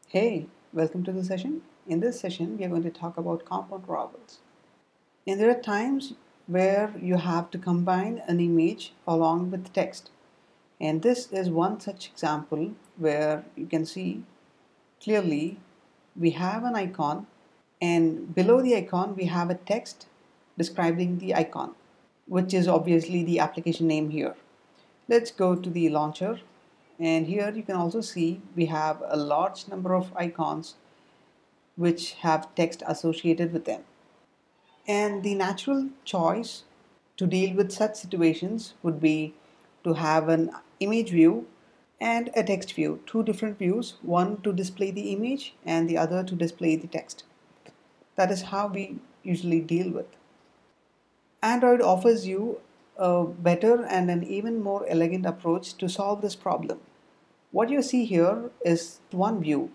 Hey, welcome to the session. In this session, we are going to talk about compound drawbles. And there are times where you have to combine an image along with text. And this is one such example where you can see clearly we have an icon, and below the icon we have a text describing the icon, which is obviously the application name here. Let's go to the launcher, and here you can also see we have a large number of icons which have text associated with them. And the natural choice to deal with such situations would be to have an image view and a text view, two different views, one to display the image and the other to display the text. That is how we usually deal with. Android offers you a better and an even more elegant approach to solve this problem. What you see here is one view.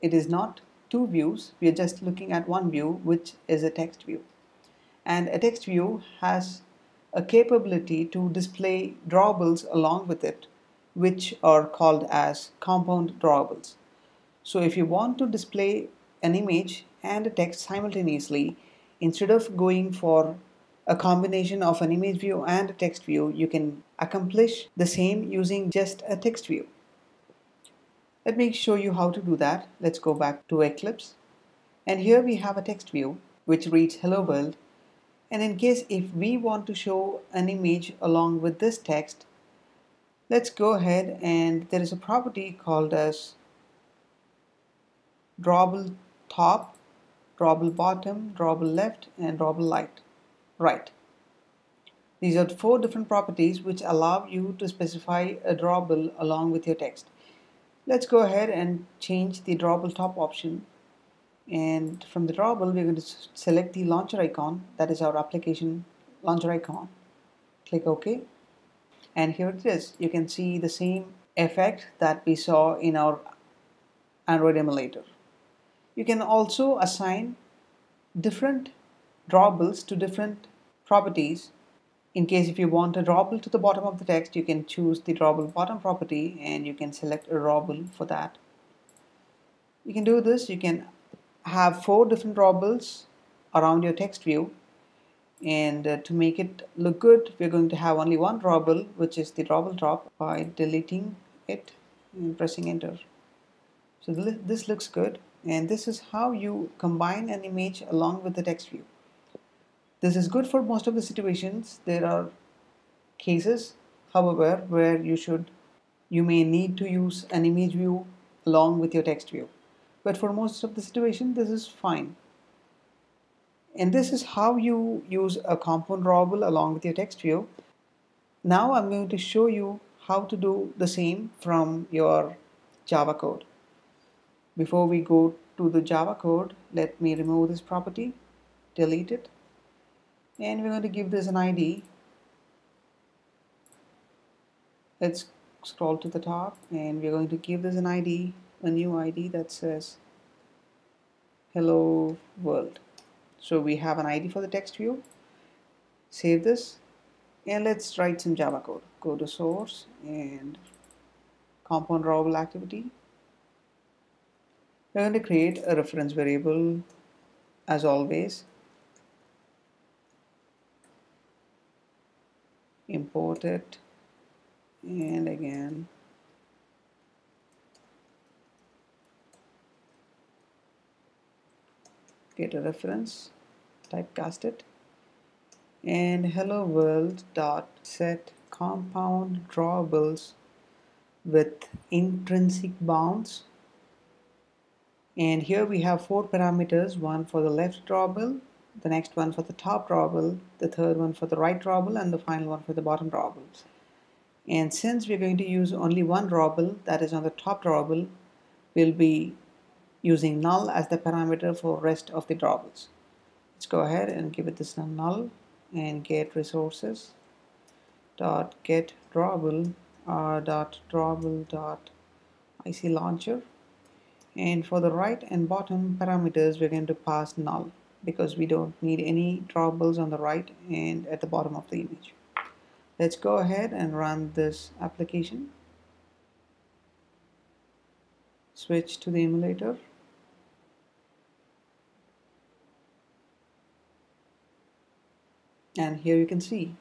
It is not two views, we are just looking at one view, which is a text view. And a text view has a capability to display drawables along with it, which are called as compound drawables. So if you want to display an image and a text simultaneously, instead of going for a combination of an image view and a text view, you can accomplish the same using just a text view. Let me show you how to do that. Let's go back to Eclipse. And here we have a text view which reads hello world. And in case if we want to show an image along with this text, let's go ahead, and there is a property called as drawable top, drawable bottom, drawable left, and drawable right. These are four different properties which allow you to specify a drawable along with your text. Let's go ahead and change the drawable top option, and from the drawable we're going to select the launcher icon, that is our application launcher icon. Click OK, and here it is. You can see the same effect that we saw in our Android emulator. You can also assign different drawables to different properties. In case if you want a drawable to the bottom of the text, you can choose the drawable bottom property and you can select a drawable for that. You can do this. You can have four different drawables around your text view, and to make it look good, we're going to have only one drawable, which is the drawable top, by deleting it and pressing enter. So this looks good, and this is how you combine an image along with the text view. This is good for most of the situations. There are cases, however, where you may need to use an image view along with your text view. But for most of the situation, this is fine. And this is how you use a compound drawable along with your text view. Now I'm going to show you how to do the same from your Java code. Before we go to the Java code, let me remove this property, delete it, and we're going to give this an ID. Let's scroll to the top, and we're going to give this an ID, a new ID that says hello world. So we have an ID for the text view. Save this, and let's write some Java code. Go to source and compound drawable activity. We're going to create a reference variable as always. Import it, and again get a reference, typecast it, and hello world dot set compound drawables with intrinsic bounds. And here we have four parameters, one for the left drawable, the next one for the top drawable, the third one for the right drawable, and the final one for the bottom drawables. And since we're going to use only one drawable, that is on the top drawable, we'll be using null as the parameter for rest of the drawables. Let's go ahead and give it this null and get resources dot get drawable dot drawable dot IC launcher. And for the right and bottom parameters, we're going to pass null because we don't need any drawables on the right and at the bottom of the image. Let's go ahead and run this application. Switch to the emulator. And here you can see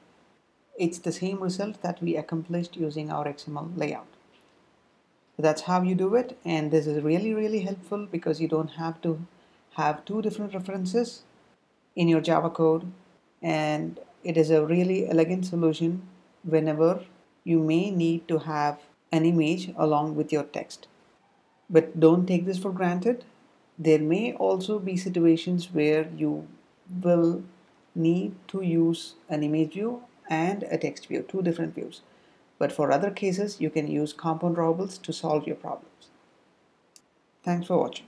it's the same result that we accomplished using our XML layout. That's how you do it, and this is really helpful because you don't have to have two different references in your Java code, and it is a really elegant solution whenever you may need to have an image along with your text. But don't take this for granted. There may also be situations where you will need to use an image view and a text view, two different views. But for other cases, you can use compound drawables to solve your problems. Thanks for watching.